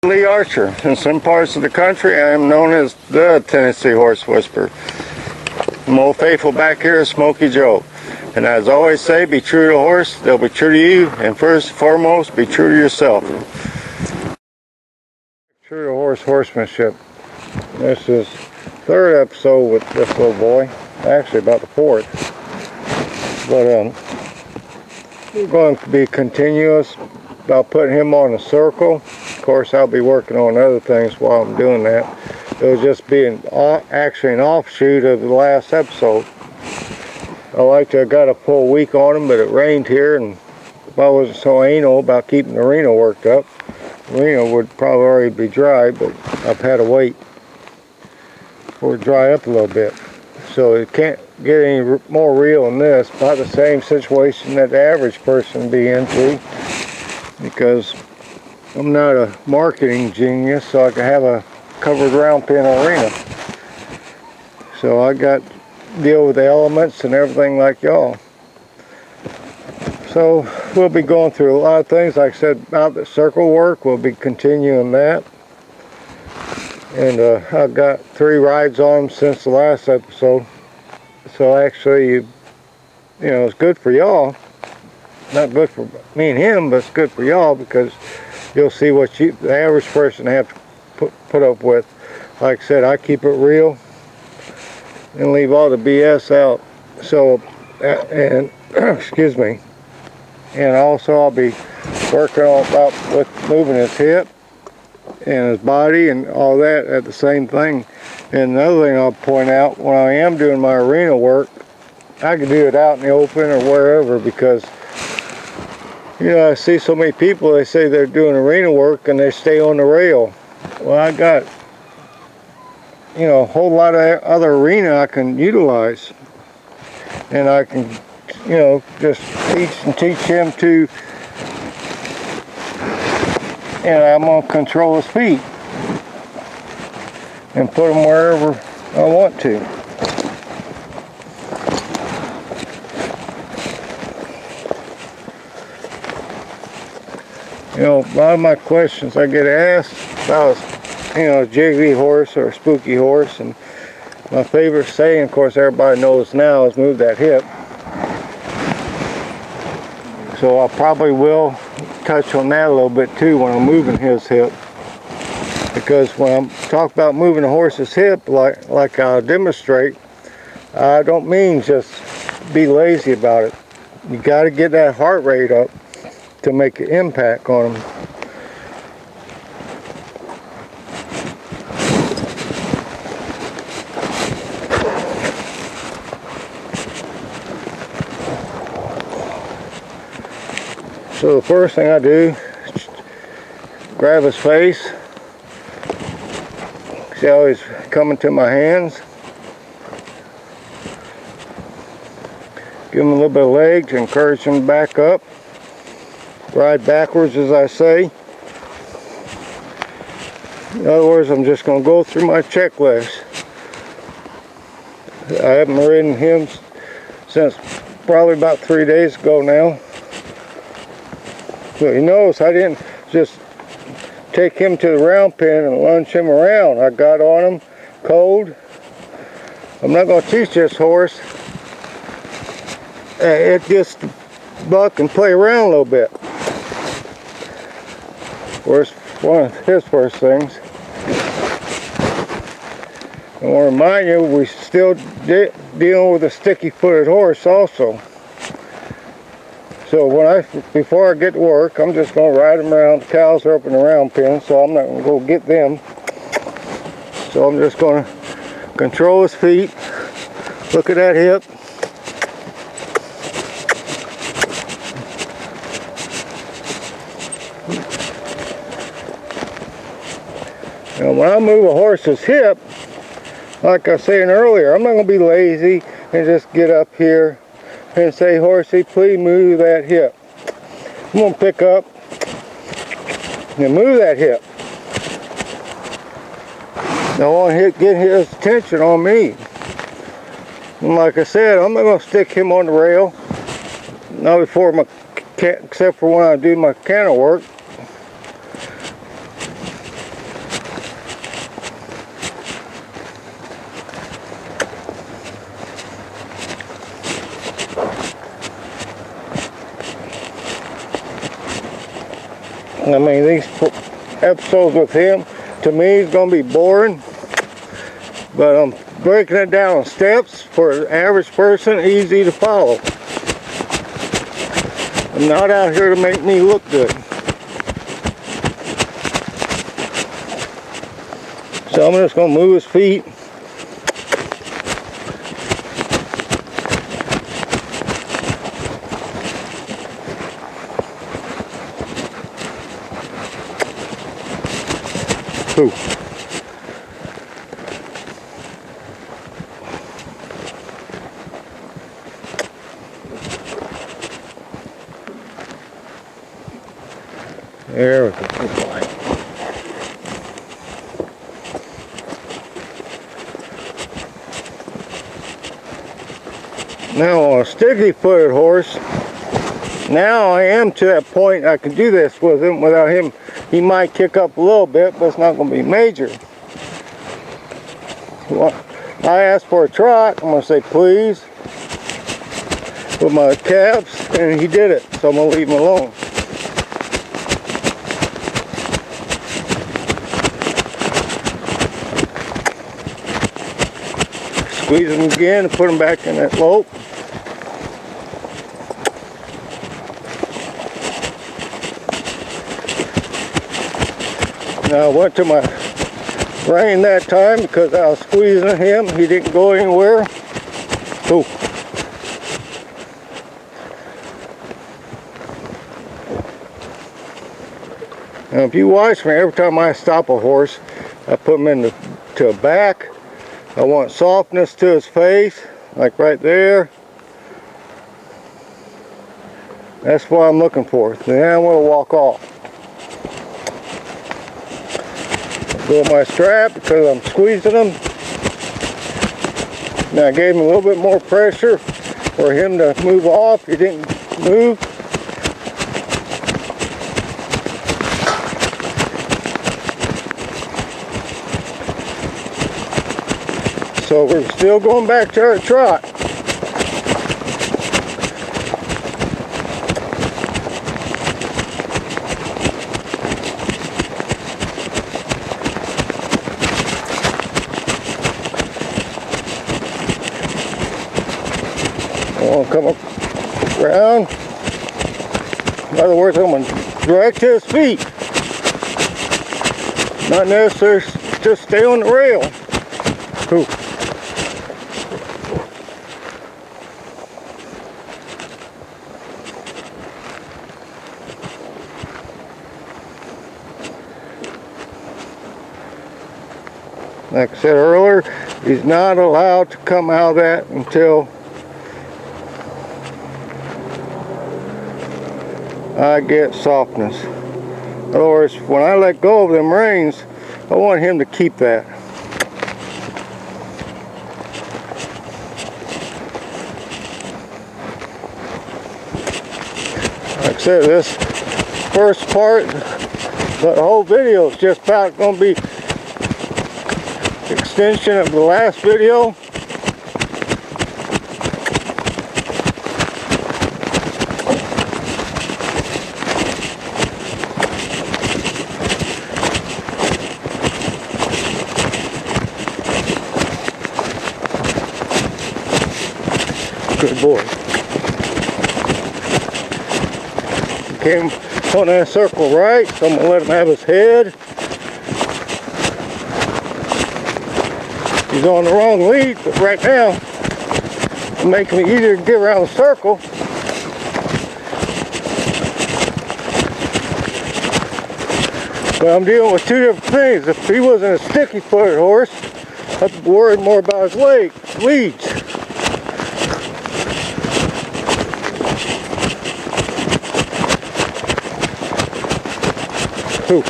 Lee Archer. In some parts of the country, I am known as the Tennessee Horse Whisperer. My old faithful back here is Smokey Joe. And as I always say, be true to the horse, they'll be true to you, and first and foremost, be true to yourself. True to horse horsemanship. This is third episode with this little boy. Actually, about the fourth. But we're going to be continuous about putting him on a circle. Of course, I'll be working on other things while I'm doing that. It'll just be actually an offshoot of the last episode. I got a full week on him, but it rained here, and if I wasn't so anal about keeping the Reno worked up, Reno would probably already be dry, but I've had to wait for it to dry up a little bit. So it can't get any more real than this. About the same situation that the average person would be into, because I'm not a marketing genius, so I can have a covered round pen arena. So I got to deal with the elements and everything like y'all. So we'll be going through a lot of things. Like I said, about the circle work, we'll be continuing that. And I've got 3 rides on them since the last episode. So actually, you know, it's good for y'all. Not good for me and him, but it's good for y'all because you'll see what the average person have to put up with. Like I said, I keep it real and leave all the BS out. So, and excuse me. And also I'll be working on with moving his hip and his body and all that at the same thing. And another thing I'll point out, when I am doing my arena work, I can do it out in the open or wherever, because you know, I see so many people, they say they're doing arena work and they stay on the rail. Well, I got, you know, a whole lot of other arena I can utilize. And I can, you know, just teach him to, and I'm going to control his feet and put them wherever I want to. You know, a lot of my questions I get asked about, you know, a jiggly horse or a spooky horse, and my favorite saying, of course, everybody knows now, is move that hip. So I probably will touch on that a little bit too when I'm moving his hip, because when I'm talking about moving a horse's hip, like I'll demonstrate, I don't mean just be lazy about it. You got to get that heart rate up to make an impact on them. So the first thing I do is grab his face. See how he's coming to my hands. Give him a little bit of leg to encourage him to back up. Ride backwards, as I say. In other words, I'm just going to go through my checklist. I haven't ridden him since probably about 3 days ago now. So you notice I didn't just take him to the round pen and lunge him around. I got on him cold. I'm not going to teach this horse it just buck and play around a little bit. Of course, one of his first things. I want to remind you, we still dealing with a sticky-footed horse also. So before I get to work, I'm just going to ride them around. The cows are up in the round pen, so I'm not going to go get them. So I'm just going to control his feet. Look at that hip. Now when I move a horse's hip, like I was saying earlier, I'm not going to be lazy and just get up here and say, horsey, please move that hip. I'm going to pick up and move that hip. I want to get his attention on me. And like I said, I'm not going to stick him on the rail. Not before my except for when I do my canter work. I mean, these episodes with him, to me, is going to be boring. But I'm breaking it down in steps for an average person, easy to follow. I'm not out here to make me look good. So I'm just going to move his feet. Ooh. There we go. Good boy. Now on a sticky-footed horse, now I am to that point I can do this with him. Without him, he might kick up a little bit, but it's not going to be major. I asked for a trot. I'm going to say please with my calves, and he did it. So I'm going to leave him alone. Squeeze him again and put him back in that lope. Now I went to my rein that time because I was squeezing him. He didn't go anywhere. Ooh. Now if you watch me, every time I stop a horse, I put him to a back. I want softness to his face, like right there. That's what I'm looking for. Then I'm going to walk off. Go with my strap because I'm squeezing him. Now I gave him a little bit more pressure for him to move off. He didn't move. So we're still going back to our trot. I'm going to come up around. In other words, I'm going to direct his feet. Not necessarily just stay on the rail. Ooh. Like I said earlier, he's not allowed to come out of that until I get softness. In other words, when I let go of them reins, I want him to keep that. Like I said, this first part, the whole video is just about going to be extension of the last video. Good boy. He came on that circle right, so I'm going to let him have his head. He's on the wrong lead, but right now, it's making it easier to get around the circle. But I'm dealing with two different things. If he wasn't a sticky-footed horse, I'd be worried more about his leads. Ooh.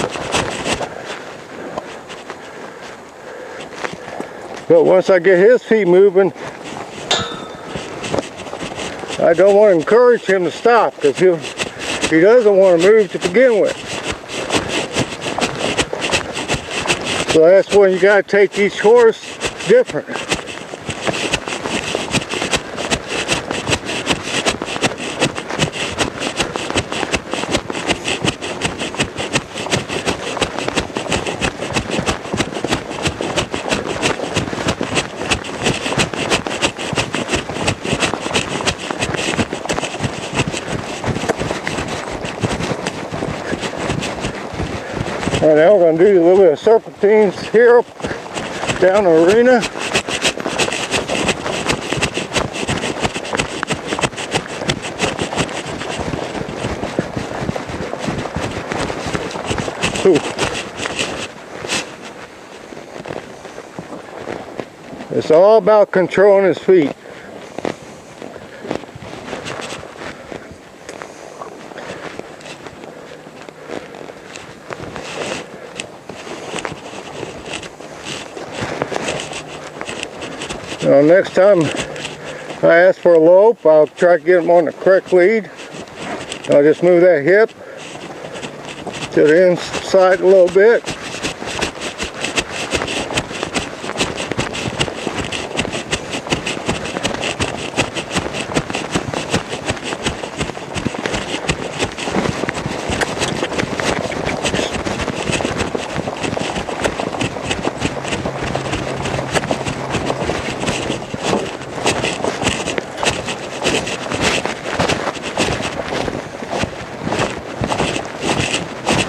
But once I get his feet moving, I don't want to encourage him to stop because He doesn't want to move to begin with. So that's when you got to take each horse different. All right, now we're going to do a little bit of serpentines here down the arena. Ooh. It's all about controlling his feet. Now, next time I ask for a lope, I'll try to get him on the correct lead. I'll just move that hip to the inside a little bit.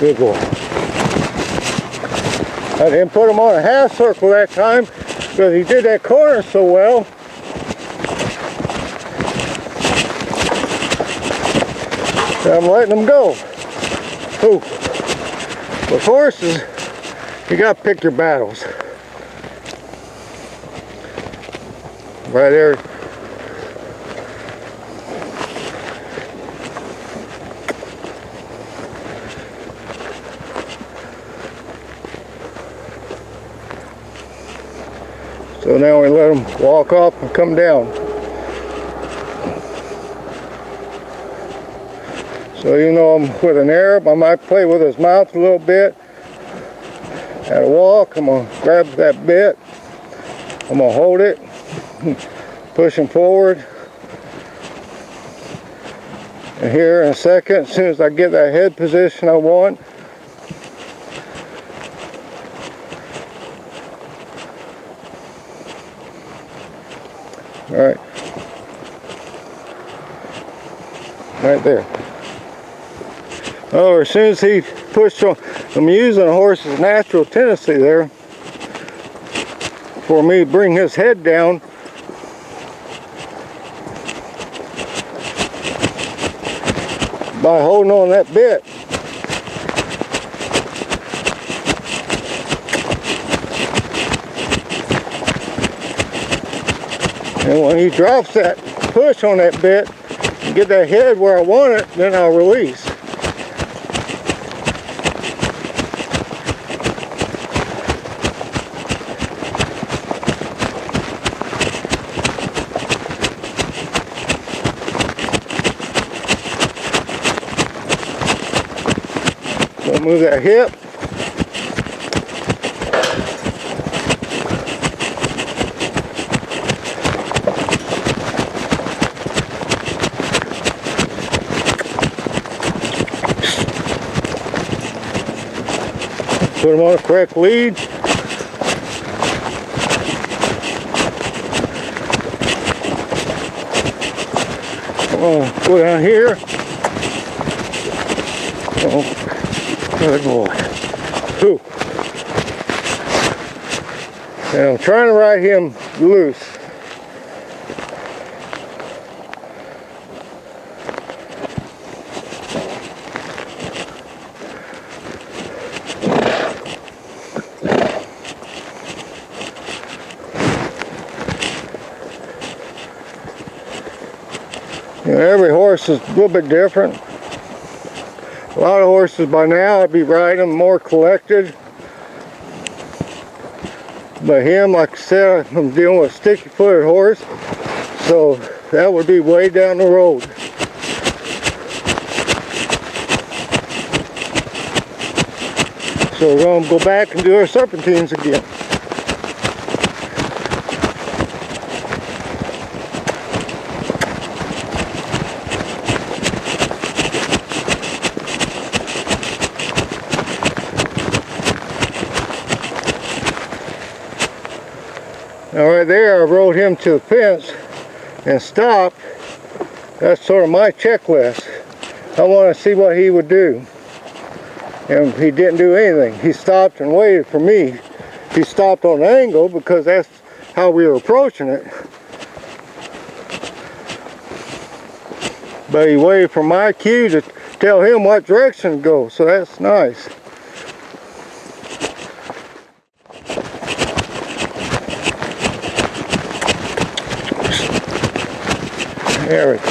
Good boy. I didn't put him on a half circle that time because he did that corner so well. So I'm letting him go. Ooh. With horses, you got to pick your battles. Right there. So now we let him walk off and come down. So you know, I'm with an Arab, I might play with his mouth a little bit. At a walk, I'm going to grab that bit. I'm going to hold it, push him forward. And here in a second, as soon as I get that head position I want, all right, right there. Oh, as soon as he pushed on, I'm using a horse's natural tendency there for me to bring his head down. By holding on that bit. And when he drops that push on that bit and get that head where I want it, then I'll release. So move that hip. Put him on the correct lead. Come on, go down here. Oh, good boy. Ooh. And I'm trying to ride him loose. You know, every horse is a little bit different. A lot of horses by now I'd be riding them more collected. But him, like I said, I'm dealing with a sticky-footed horse, so that would be way down the road. So we're going to go back and do our serpentines again. Now right there, I rode him to the fence and stopped. That's sort of my checklist. I want to see what he would do. And he didn't do anything. He stopped and waited for me. He stopped on an angle because that's how we were approaching it. But he waited for my cue to tell him what direction to go, so that's nice. There we go.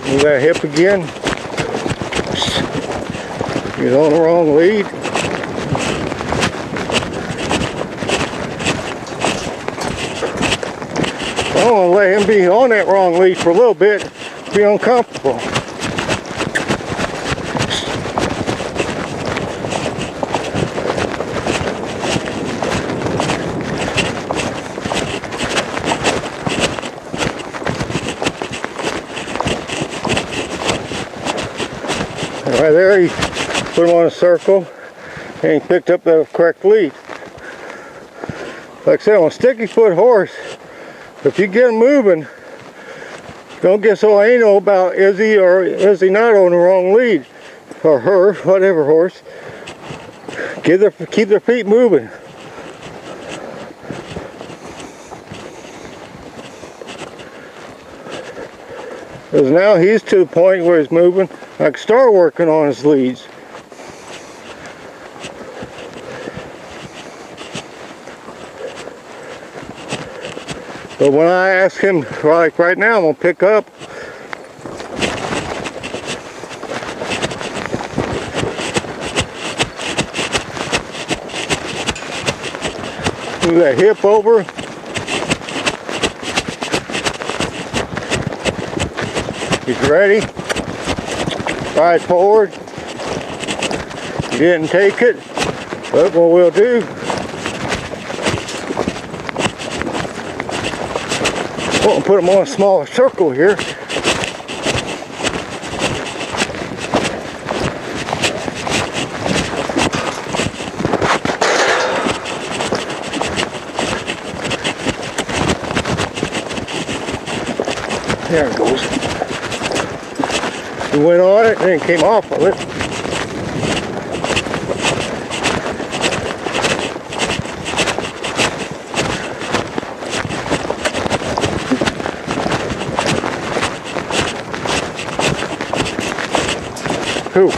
Move that hip again. He's on the wrong lead. I want to let him be on that wrong lead for a little bit, be uncomfortable. Right there, he put him on a circle and he picked up the correct lead. Like I said, on a sticky foot horse, if you get him moving, don't get so anal about is he or is he not on the wrong lead, or her, whatever horse. Keep their feet moving. Because now he's to the point where he's moving. I can start working on his leads. But when I ask him, like right now, I'm going to pick up. Move that hip over. He's ready. Ride forward. He didn't take it, but what we'll do, we'll put him on a smaller circle here. There it goes. He went on it and then came off of it. Whew.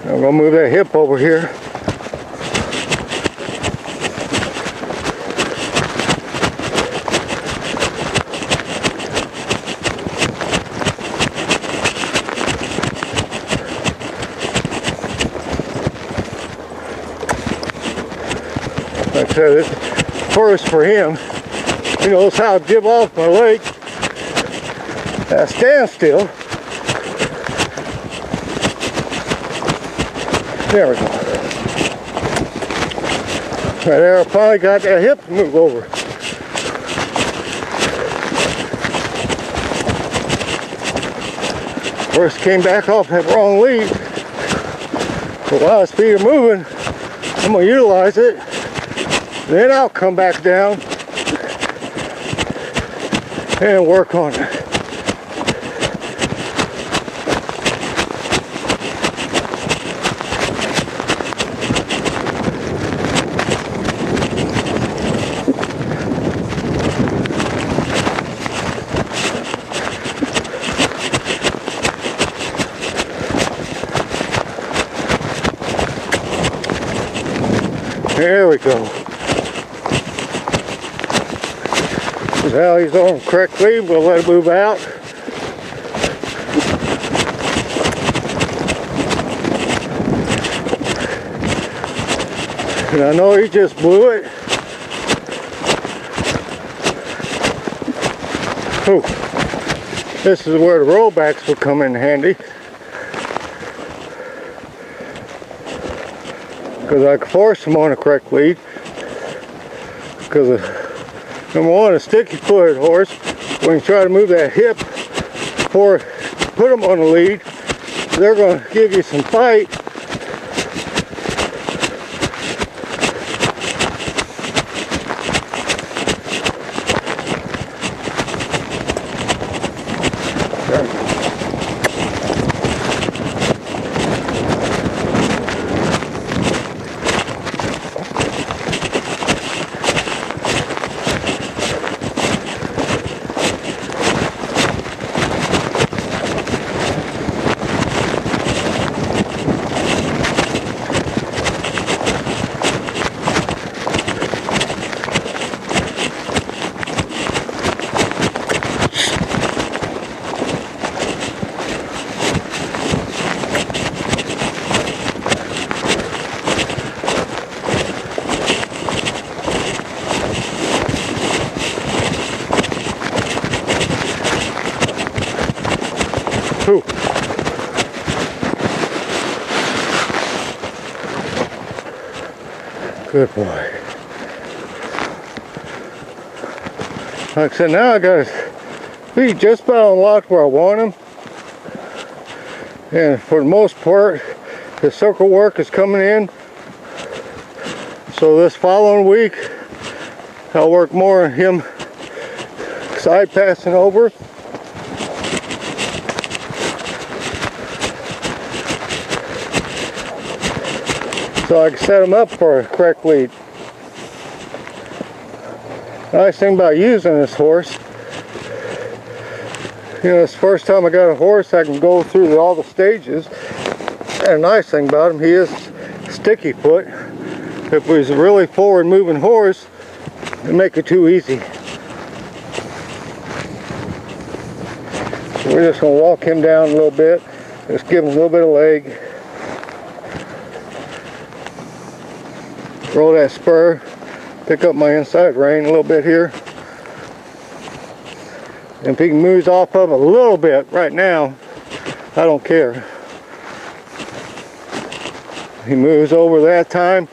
I'm gonna move that hip over here. Like I said, it's first for him. He knows how to give off my leg at a standstill. There we go. Right there, I finally got that hip to move over. First came back off that wrong lead. But while his feet are moving, I'm going to utilize it. Then I'll come back down and work on it. There we go. Now he's on the correct lead, we'll let him move out. And I know he just blew it. Ooh, this is where the rollbacks will come in handy. Because I can force him on the correct lead. Because number one, a sticky footed horse, when you try to move that hip or put them on the lead, they're going to give you some fight. Ooh. Good boy. Like I said, now I got his feet just about unlocked where I want him. And for the most part, the circle work is coming in. So this following week, I'll work more on him side passing over. So I can set him up for a correct lead. Nice thing about using this horse, you know, it's the first time I got a horse I can go through all the stages. And a nice thing about him, he is sticky foot. If he was a really forward moving horse, it'd make it too easy. So we're just going to walk him down a little bit, just give him a little bit of leg. Roll that spur, pick up my inside rein a little bit here. And if he moves off of a little bit right now, I don't care. He moves over that time.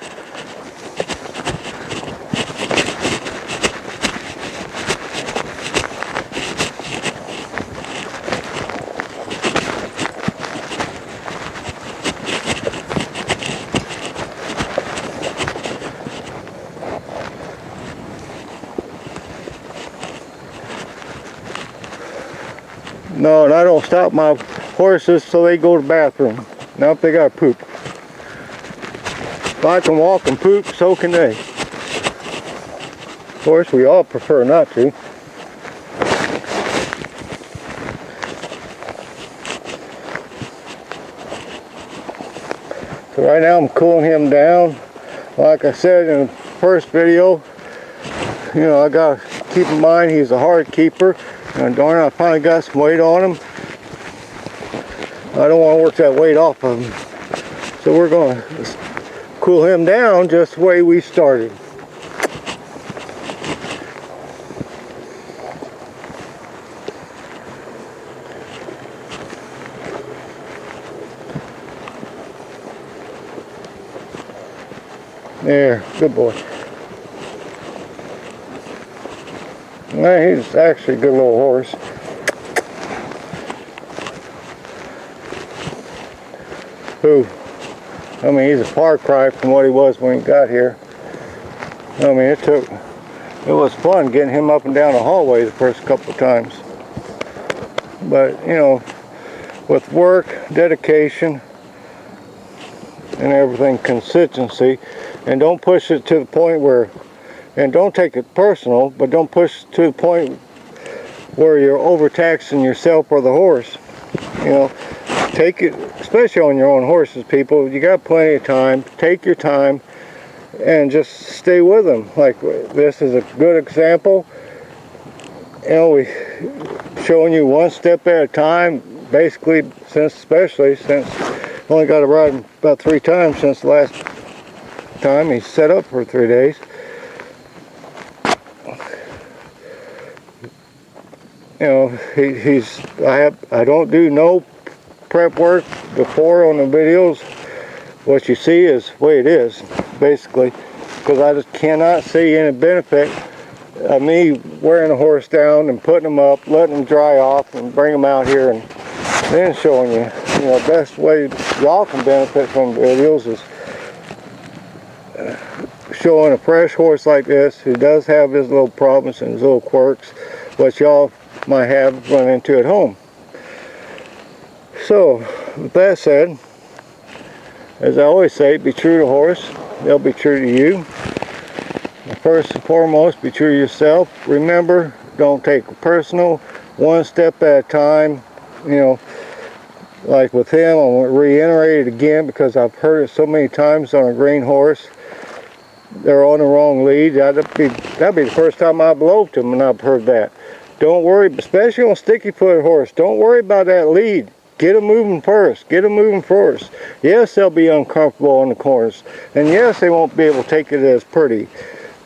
No, and I don't stop my horses till they go to the bathroom. Now if they got to poop. If I can walk and poop, so can they. Of course, we all prefer not to. So right now I'm cooling him down. Like I said in the first video, you know, I got to keep in mind he's a hard keeper. And darn, I finally got some weight on him. I don't want to work that weight off of him. So we're going to cool him down just the way we started. There, good boy. He's actually a good little horse. I mean, he's a far cry from what he was when he got here. I mean, it was fun getting him up and down the hallway the first couple of times. But, you know, with work, dedication, and everything, consistency, and don't push it to the point where, and don't take it personal, but don't push to the point where you're overtaxing yourself or the horse. You know, take it, especially on your own horses, people, you got plenty of time. Take your time and just stay with them. Like this is a good example. You know, we showing you one step at a time, basically, especially since only got to ride him about 3 times since the last time he set up for 3 days. You know, I don't do no prep work before on the videos. What you see is the way it is, basically, because I just cannot see any benefit of me wearing a horse down and putting them up, letting them dry off, and bring them out here and then showing you. You know, best way y'all can benefit from videos is showing a fresh horse like this who does have his little problems and his little quirks, what y'all might have run into at home. So, with that said, as I always say, be true to the horse, they'll be true to you. First and foremost, be true to yourself. Remember, don't take it personal, one step at a time. You know, like with him, I'm going to reiterate it again because I've heard it so many times on a green horse. They're on the wrong lead. That'd be the first time I've loped them, and I've heard that. Don't worry, especially on a sticky-footed horse, don't worry about that lead. Get them moving first. Get them moving first. Yes, they'll be uncomfortable on the corners. And yes, they won't be able to take it as pretty.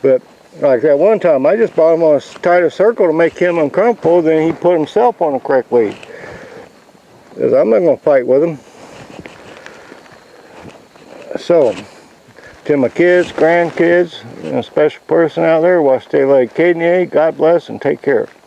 But like that one time, I just brought him on a tighter circle to make him uncomfortable, then he put himself on the correct lead. Because I'm not going to fight with him. So, to my kids, grandkids, and a special person out there, Washita Lake Cadenier, God bless and take care.